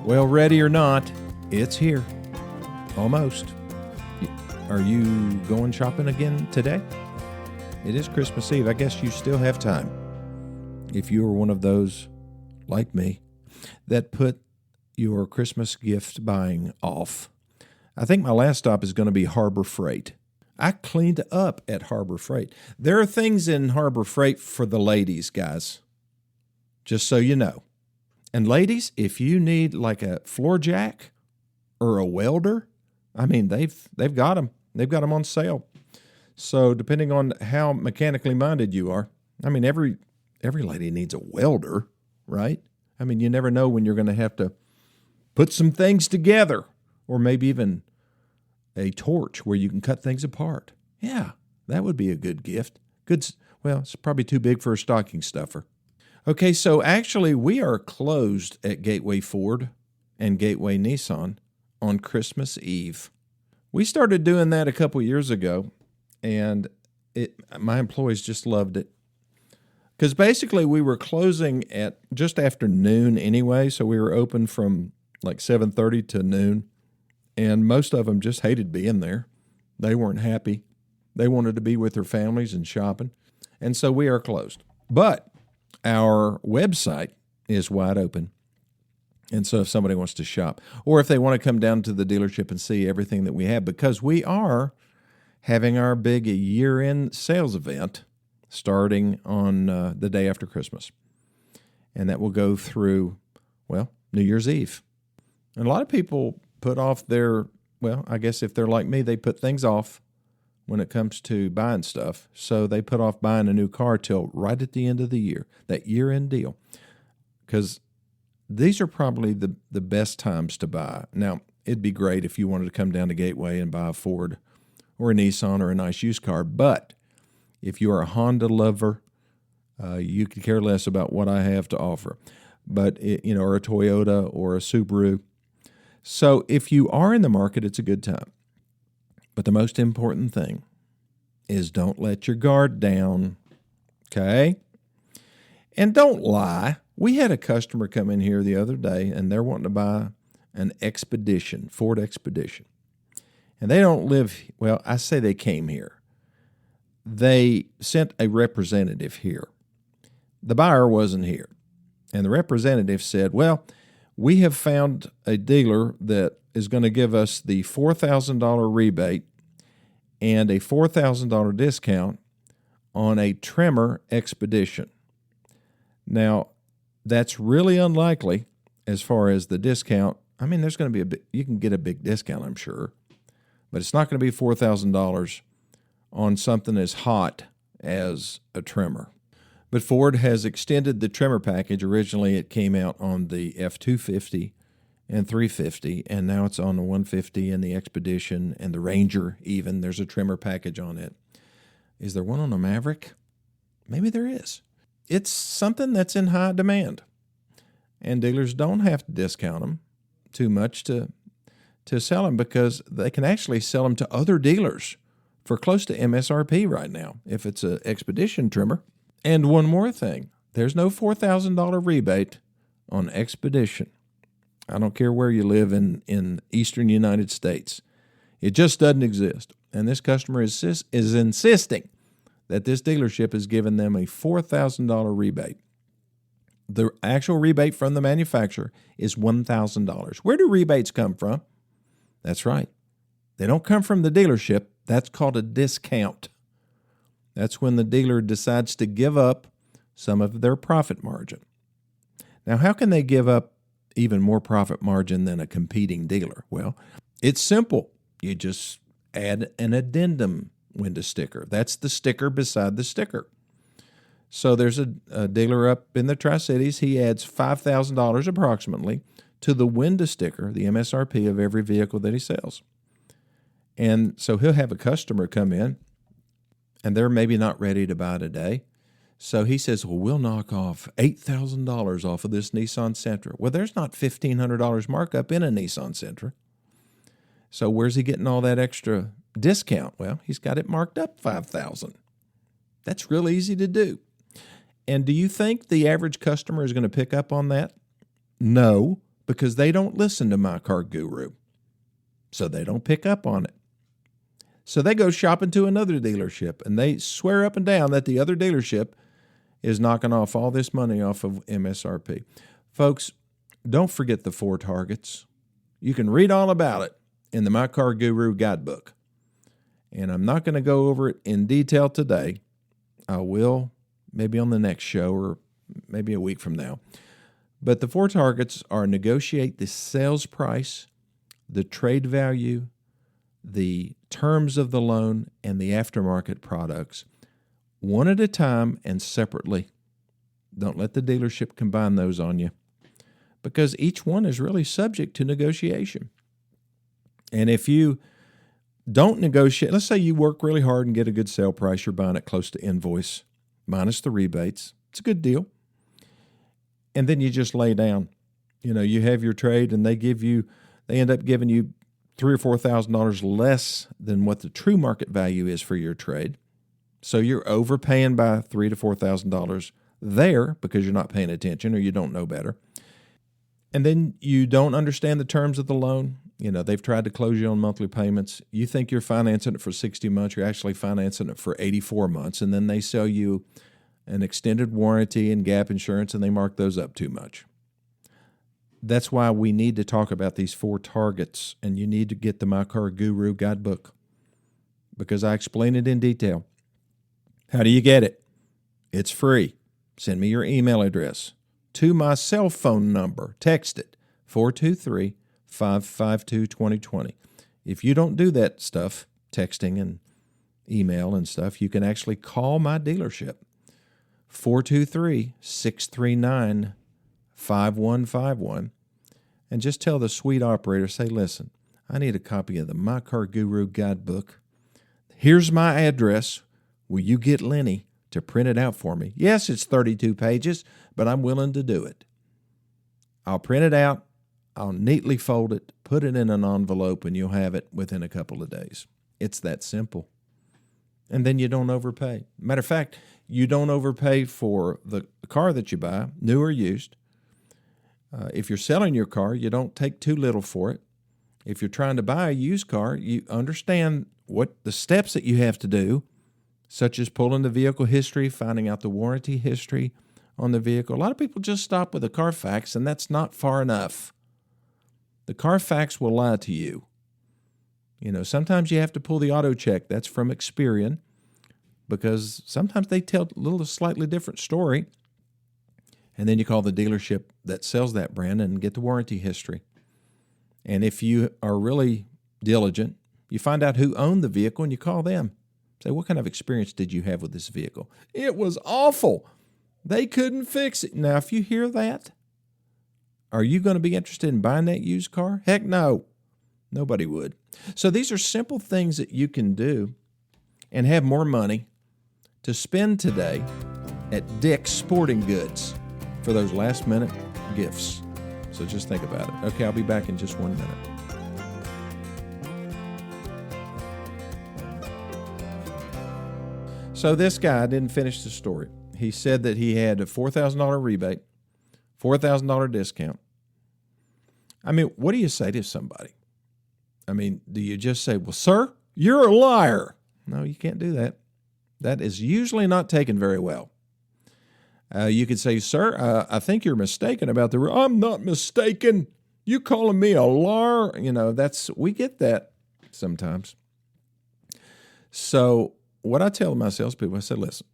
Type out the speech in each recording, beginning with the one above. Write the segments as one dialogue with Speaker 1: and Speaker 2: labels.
Speaker 1: Well, ready or not, it's here. Almost. Are you going shopping again today? It is Christmas Eve. I guess you still have time. If you are one of those, like me, that put your Christmas gift buying off. I think my last stop is going to be Harbor Freight. I cleaned up at Harbor Freight. There are things in Harbor Freight for the ladies, guys. Just so you know. And ladies, if you need like a floor jack or a welder, I mean, they've got them. They've got them on sale. So depending on how mechanically minded you are, I mean, every lady needs a welder, right? I mean, you never know when you're going to have to put some things together, or maybe even a torch where you can cut things apart. Yeah, that would be a good gift. Well, it's probably too big for a stocking stuffer. Okay, so actually we are closed at Gateway Ford and Gateway Nissan on Christmas Eve. We started doing that a couple years ago, and my employees just loved it. Because basically we were closing at just after noon anyway, so we were open from like 7:30 to noon, and most of them just hated being there. They weren't happy. They wanted to be with their families and shopping, and so we are closed. But our website is wide open, and so if somebody wants to shop, or if they want to come down to the dealership and see everything that we have, because we are having our big year-end sales event starting on the day after Christmas. And that will go through, well, New Year's Eve. And a lot of people put off I guess if they're like me, they put things off when it comes to buying stuff. So they put off buying a new car till right at the end of the year, that year-end deal. Because these are probably the best times to buy. Now, it'd be great if you wanted to come down to Gateway and buy a Ford or a Nissan or a nice used car, but if you're a Honda lover, you could care less about what I have to offer, but or a Toyota or a Subaru. So if you are in the market, it's a good time. But the most important thing is don't let your guard down, okay? And don't lie. We had a customer come in here the other day, and they're wanting to buy an Expedition, Ford Expedition. And they don't live, well, I say they came here. They sent a representative here. The buyer wasn't here. And the representative said, well, we have found a dealer that is going to give us the $4,000 rebate and a $4,000 discount on a Tremor Expedition. Now, that's really unlikely as far as the discount. I mean, there's going to be you can get a big discount, I'm sure, but it's not going to be $4,000 on something as hot as a Tremor. But Ford has extended the Tremor package. Originally, it came out on the F-250 and 350, and now it's on the 150 and the Expedition and the Ranger even. There's a Tremor package on it. Is there one on a Maverick? Maybe there is. It's something that's in high demand, and dealers don't have to discount them too much to sell them, because they can actually sell them to other dealers for close to MSRP right now if it's an Expedition Tremor. And one more thing, there's no $4,000 rebate on Expedition. I don't care where you live in eastern United States. It just doesn't exist. And this customer is insisting that this dealership is giving them a $4,000 rebate. The actual rebate from the manufacturer is $1,000. Where do rebates come from? That's right. They don't come from the dealership. That's called a discount. That's when the dealer decides to give up some of their profit margin. Now, how can they give up even more profit margin than a competing dealer? Well, it's simple. You just add an addendum window sticker. That's the sticker beside the sticker. So there's a dealer up in the Tri-Cities. He adds $5,000 approximately to the window sticker, the MSRP of every vehicle that he sells. And so he'll have a customer come in, and they're maybe not ready to buy today. So he says, well, we'll knock off $8,000 off of this Nissan Sentra. Well, there's not $1,500 markup in a Nissan Sentra. So where's he getting all that extra discount? Well, he's got it marked up $5,000. That's real easy to do. And do you think the average customer is going to pick up on that? No, because they don't listen to My Car Guru. So they don't pick up on it. So they go shopping to another dealership, and they swear up and down that the other dealership is knocking off all this money off of MSRP. Folks, don't forget the 4 targets. You can read all about it in the My Car Guru guidebook. And I'm not going to go over it in detail today. I will maybe on the next show or maybe a week from now. But the 4 targets are negotiate the sales price, the trade value, the terms of the loan, and the aftermarket products, one at a time and separately. Don't let the dealership combine those on you, because each one is really subject to negotiation. And if you don't negotiate, let's say you work really hard and get a good sale price, you're buying it close to invoice, minus the rebates. It's a good deal. And then you just lay down. You have your trade, and they end up giving you $3,000 or $4,000 less than what the true market value is for your trade. So you're overpaying by $3,000 to $4,000 there because you're not paying attention or you don't know better. And then you don't understand the terms of the loan. They've tried to close you on monthly payments. You think you're financing it for 60 months. You're actually financing it for 84 months. And then they sell you an extended warranty and gap insurance, and they mark those up too much. That's why we need to talk about these 4 targets, and you need to get the My Car Guru guidebook because I explain it in detail. How do you get it? It's free. Send me your email address to my cell phone number. Text it, 423-552-2020. If you don't do that stuff, texting and email and stuff, you can actually call my dealership, 423-639-5151, and just tell the sweet operator, say, listen, I need a copy of the My Car Guru guidebook. Here's my address. Will you get Lenny to print it out for me? Yes, it's 32 pages, but I'm willing to do it. I'll print it out. I'll neatly fold it, put it in an envelope, and you'll have it within a couple of days. It's that simple. And then you don't overpay. Matter of fact, you don't overpay for the car that you buy, new or used. If you're selling your car, you don't take too little for it. If you're trying to buy a used car, you understand what the steps that you have to do, such as pulling the vehicle history, finding out the warranty history on the vehicle. A lot of people just stop with the Carfax, and that's not far enough. The Carfax will lie to you. Sometimes you have to pull the auto check. That's from Experian, because sometimes they tell a little slightly different story. And then you call the dealership that sells that brand and get the warranty history. And if you are really diligent, you find out who owned the vehicle and you call them. Say, what kind of experience did you have with this vehicle? It was awful. They couldn't fix it. Now, if you hear that, are you going to be interested in buying that used car? Heck no. Nobody would. So these are simple things that you can do and have more money to spend today at Dick's Sporting Goods for those last-minute gifts. So just think about it. Okay, I'll be back in just 1 minute. So this guy didn't finish the story. He said that he had a $4,000 rebate, $4,000 discount. I mean, what do you say to somebody? I mean, do you just say, well, sir, you're a liar? No, you can't do that. That is usually not taken very well. You could say, sir, I think you're mistaken about the rule. I'm not mistaken. You calling me a liar? We get that sometimes. So what I tell my salespeople, I said, listen,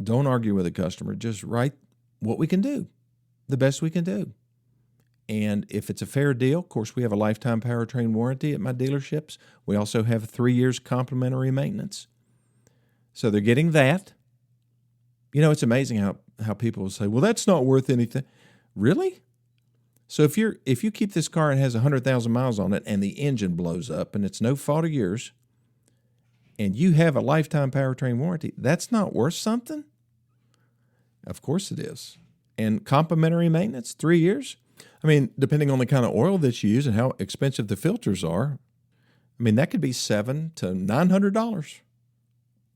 Speaker 1: don't argue with a customer. Just write what we can do, the best we can do. And if it's a fair deal, of course, we have a lifetime powertrain warranty at my dealerships. We also have 3 years complimentary maintenance. So they're getting that. It's amazing how people will say, well, that's not worth anything. Really? So if you keep this car and it has 100,000 miles on it and the engine blows up and it's no fault of yours, and you have a lifetime powertrain warranty, that's not worth something? Of course it is. And complimentary maintenance, 3 years? I mean, depending on the kind of oil that you use and how expensive the filters are, that could be $700 to $900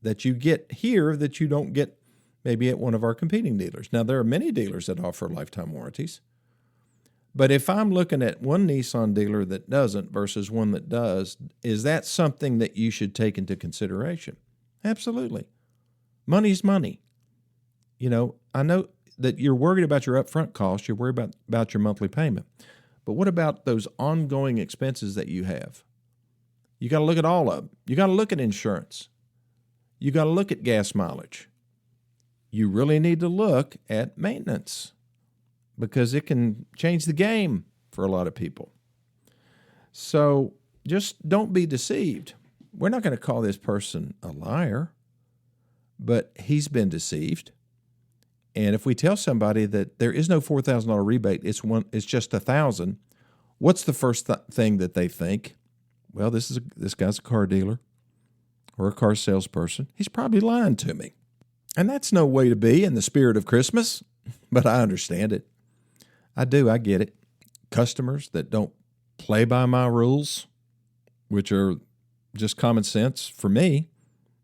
Speaker 1: that you get here that you don't get maybe at one of our competing dealers. Now, there are many dealers that offer lifetime warranties, But if I'm looking at one Nissan dealer that doesn't versus one that does, is that something that you should take into consideration? Absolutely. Money's money. I know that you're worried about your upfront costs, you're worried about your monthly payment. But what about those ongoing expenses that you have? You got to look at all of them. You got to look at insurance. You got to look at gas mileage. You really need to look at maintenance because it can change the game for a lot of people. So just don't be deceived. We're not going to call this person a liar, but he's been deceived. And if we tell somebody that there is no $4,000 rebate, it's just $1,000, what's the first thing that they think? Well, this guy's a car dealer or a car salesperson. He's probably lying to me. And that's no way to be in the spirit of Christmas, but I understand it. I do. I get it. Customers that don't play by my rules, which are just common sense for me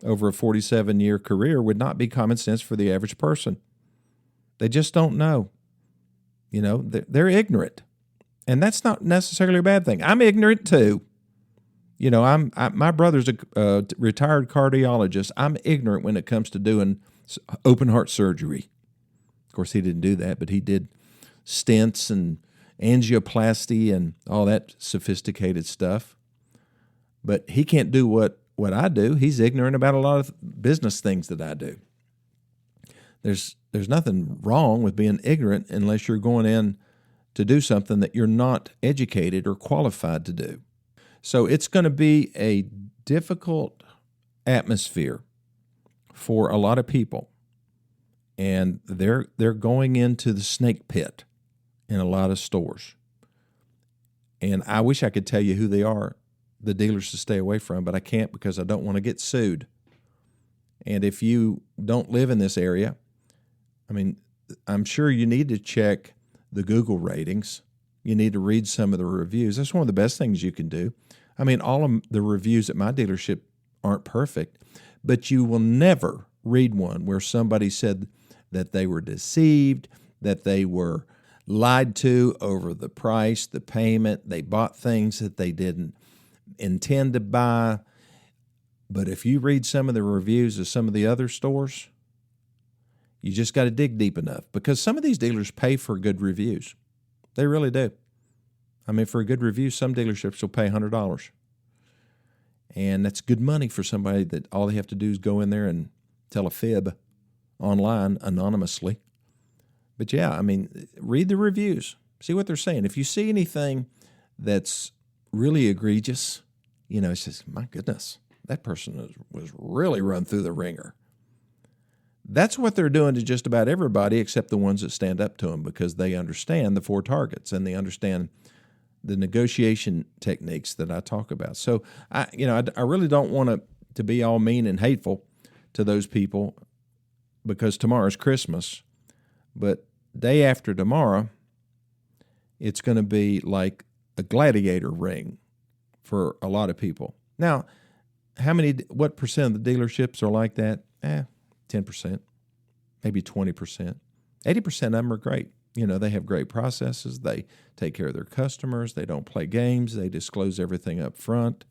Speaker 1: over a 47-year career, would not be common sense for the average person. They just don't know. They're ignorant. And that's not necessarily a bad thing. I'm ignorant too. My brother's a retired cardiologist. I'm ignorant when it comes to doing open heart surgery. Of course, he didn't do that, but he did stents and angioplasty and all that sophisticated stuff. But he can't do what I do. He's ignorant about a lot of business things that I do. There's nothing wrong with being ignorant unless you're going in to do something that you're not educated or qualified to do. So it's going to be a difficult atmosphere for a lot of people. And they're going into the snake pit in a lot of stores. And I wish I could tell you who they are, the dealers to stay away from, but I can't because I don't want to get sued. And if you don't live in this area, I'm sure you need to check the Google ratings. You need to read some of the reviews. That's one of the best things you can do. All of the reviews at my dealership aren't perfect, but you will never read one where somebody said that they were deceived, that they were lied to over the price, the payment, they bought things that they didn't intend to buy. But if you read some of the reviews of some of the other stores, you just got to dig deep enough because some of these dealers pay for good reviews. They really do. For a good review, some dealerships will pay $100. And that's good money for somebody that all they have to do is go in there and tell a fib online anonymously. But yeah, read the reviews. See what they're saying. If you see anything that's really egregious, it's just, my goodness, that person was really run through the ringer. That's what they're doing to just about everybody except the ones that stand up to them because they understand the 4 targets and they understand the negotiation techniques that I talk about. So, I really don't want to be all mean and hateful to those people because tomorrow's Christmas. But day after tomorrow, it's going to be like a gladiator ring for a lot of people. Now, what percent of the dealerships are like that? 10%, maybe 20%. 80% of them are great. They have great processes. They take care of their customers. They don't play games. They disclose everything up front.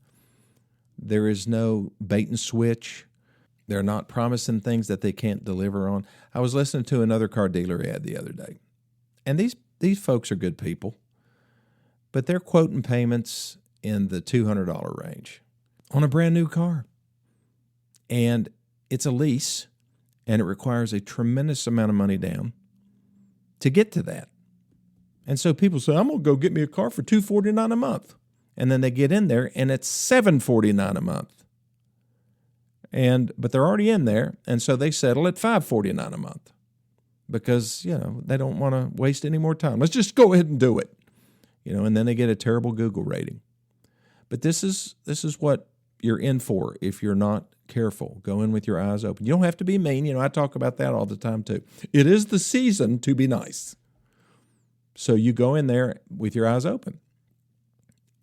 Speaker 1: There is no bait and switch. They're not promising things that they can't deliver on. I was listening to another car dealer ad the other day, and these folks are good people, but they're quoting payments in the $200 range on a brand new car. And it's a lease, and it requires a tremendous amount of money down to get to that. And so people say, I'm going to go get me a car for $249 a month. And then they get in there, and it's $749 a month. But they're already in there, and so they settle at $549 a month because, they don't want to waste any more time. Let's just go ahead and do it. And then they get a terrible Google rating. But this is what you're in for if you're not careful. Go in with your eyes open. You don't have to be mean. I talk about that all the time too. It is the season to be nice. So you go in there with your eyes open.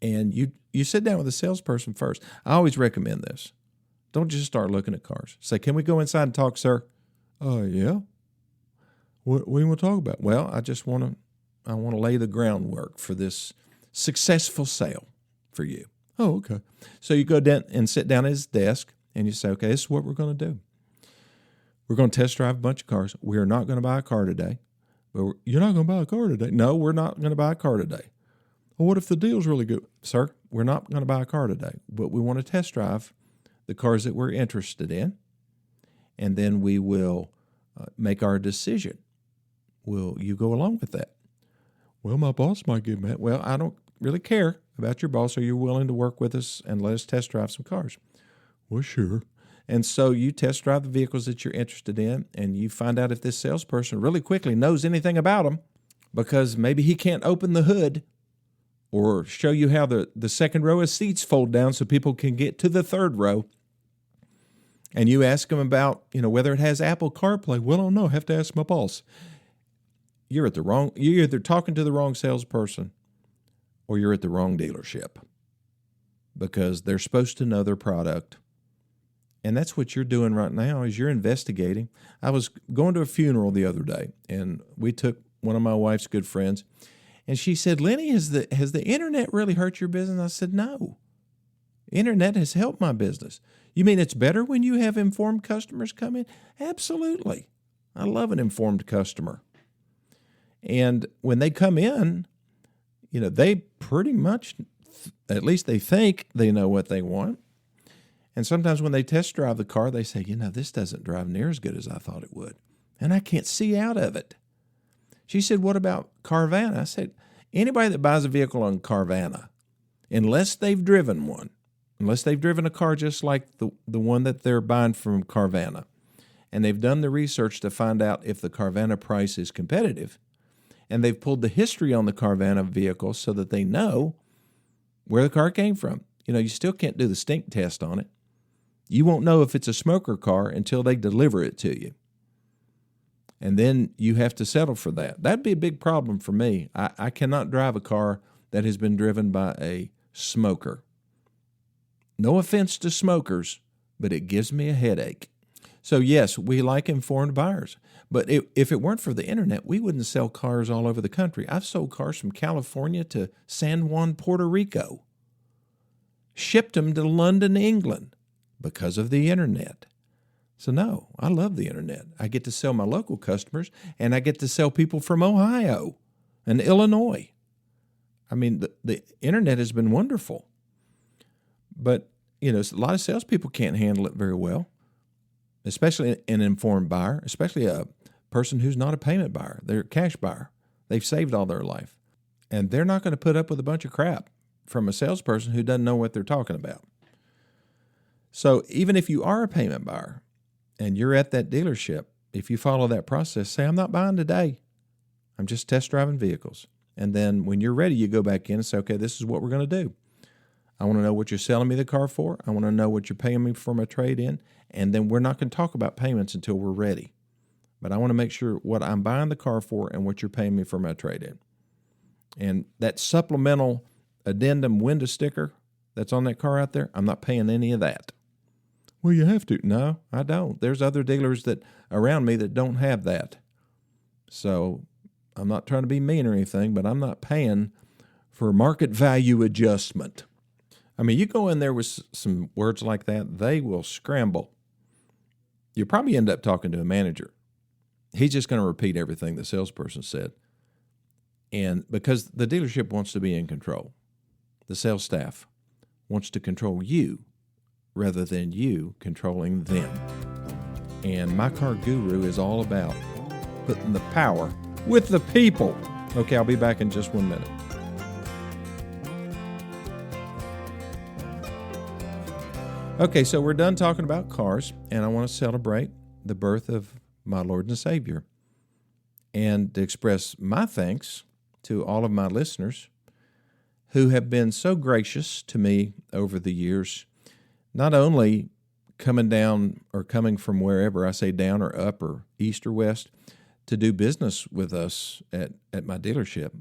Speaker 1: And you sit down with a salesperson first. I always recommend this. Don't just start looking at cars. Say, can we go inside and talk, sir? Yeah. What do you want to talk about? Well, I just want to I want to lay the groundwork for this successful sale for you. Oh, okay. So you go down and sit down at his desk and you say, okay, this is what we're going to do. We're going to test drive a bunch of cars. We are not going to buy a car today. But you're not going to buy a car today. No, we're not going to buy a car today. Well, what if the deal's really good? Sir, we're not going to buy a car today, but we want to test drive the cars that we're interested in, and then we will make our decision. Will you go along with that? Well, my boss might give me that. Well, I don't really care about your boss. Are you willing to work with us and let us test drive some cars? Well, sure. And so you test drive the vehicles that you're interested in, and you find out if this salesperson really quickly knows anything about them, because maybe he can't open the hood or show you how the second row of seats fold down so people can get to the third row. And you ask them about, whether it has Apple CarPlay. Well, I don't know. I have to ask my boss. You're either talking to the wrong salesperson or you're at the wrong dealership, because they're supposed to know their product. And that's what you're doing right now, is you're investigating. I was going to a funeral the other day, and we took one of my wife's good friends, and she said, Lenny, has the internet really hurt your business? I said, no. Internet has helped my business. You mean it's better when you have informed customers come in? Absolutely. I love an informed customer. And when they come in, they pretty much, at least they think they know what they want. And sometimes when they test drive the car, they say, this doesn't drive near as good as I thought it would. And I can't see out of it. She said, what about Carvana? I said, anybody that buys a vehicle on Carvana, unless they've driven a car just like the one that they're buying from Carvana, and they've done the research to find out if the Carvana price is competitive, and they've pulled the history on the Carvana vehicle so that they know where the car came from. You still can't do the stink test on it. You won't know if it's a smoker car until they deliver it to you. And then you have to settle for that. That'd be a big problem for me. I cannot drive a car that has been driven by a smoker. No offense to smokers, but it gives me a headache. So yes, we like informed buyers. But if it weren't for the internet, we wouldn't sell cars all over the country. I've sold cars from California to San Juan, Puerto Rico. Shipped them to London, England, because of the internet. So no, I love the internet. I get to sell my local customers, and I get to sell people from Ohio and Illinois. I mean, the internet has been wonderful. But, a lot of salespeople can't handle it very well, especially an informed buyer, especially a person who's not a payment buyer. They're a cash buyer. They've saved all their life. And they're not going to put up with a bunch of crap from a salesperson who doesn't know what they're talking about. So even if you are a payment buyer and you're at that dealership, if you follow that process, say, I'm not buying today. I'm just test driving vehicles. And then when you're ready, you go back in and say, okay, this is what we're going to do. I want to know what you're selling me the car for. I want to know what you're paying me for my trade-in. And then we're not going to talk about payments until we're ready. But I want to make sure what I'm buying the car for and what you're paying me for my trade-in. And that supplemental addendum window sticker that's on that car out there, I'm not paying any of that. Well, you have to. No, I don't. There's other dealers that around me that don't have that. So I'm not trying to be mean or anything, but I'm not paying for market value adjustment. I mean, you go in there with some words like that, they will scramble. You'll probably end up talking to a manager. He's just going to repeat everything the salesperson said. And because the dealership wants to be in control, the sales staff wants to control you rather than you controlling them. And My Car Guru is all about putting the power with the people. Okay, I'll be back in just 1 minute. Okay, so we're done talking about cars, and I want to celebrate the birth of my Lord and Savior and to express my thanks to all of my listeners who have been so gracious to me over the years, not only coming down or coming from wherever, I say down or up or east or west, to do business with us at my dealership,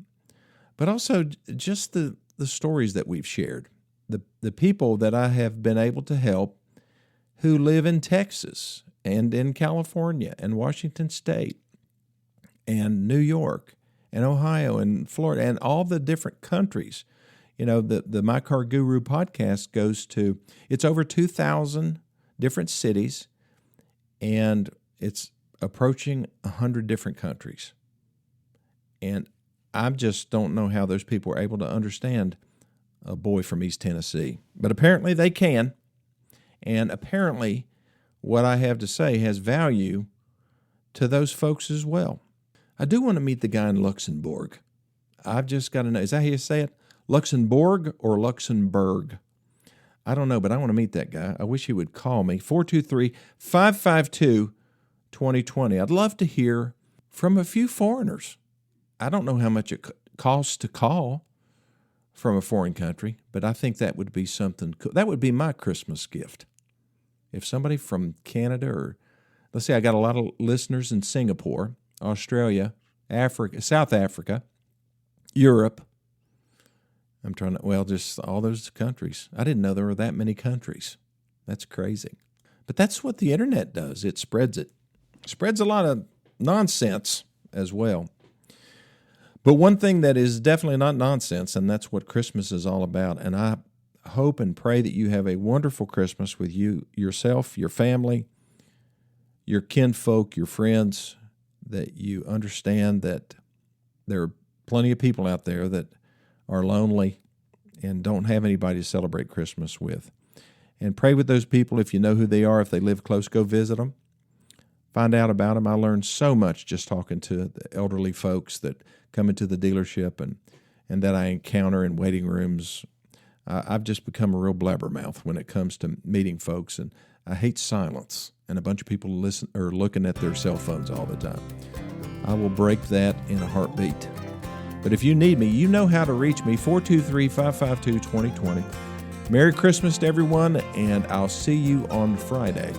Speaker 1: but also just the stories that we've shared, the people that I have been able to help who live in Texas and in California and Washington State and New York and Ohio and Florida and all the different countries. You know, the My Car Guru podcast goes to, it's over 2,000 different cities, and it's approaching 100 different countries. And I just don't know how those people are able to understand a boy from East Tennessee. But apparently they can. And apparently what I have to say has value to those folks as well. I do want to meet the guy in Luxembourg. I've just got to know, is that how you say it? Luxembourg or Luxembourg? I don't know, but I want to meet that guy. I wish he would call me. 423-552-2020. I'd love to hear from a few foreigners. I don't know how much it costs to call from a foreign country, but I think that would be something cool. That would be my Christmas gift. If somebody from Canada, or let's say I got a lot of listeners in Singapore, Australia, Africa, South Africa, Europe. Just all those countries. I didn't know there were that many countries. That's crazy. But that's what the internet does. It spreads it. Spreads a lot of nonsense as well. But one thing that is definitely not nonsense, and that's what Christmas is all about. And I hope and pray that you have a wonderful Christmas with you, yourself, your family, your kinfolk, your friends, that you understand that there are plenty of people out there that are lonely and don't have anybody to celebrate Christmas with. And pray with those people. If you know who they are, if they live close, go visit them. Find out about them. I learned so much just talking to the elderly folks that come into the dealership and that I encounter in waiting rooms. I've just become a real blabbermouth when it comes to meeting folks, and I hate silence and a bunch of people looking at their cell phones all the time. I will break that in a heartbeat. But if you need me, you know how to reach me, 423-552-2020. Merry Christmas to everyone, and I'll see you on Friday.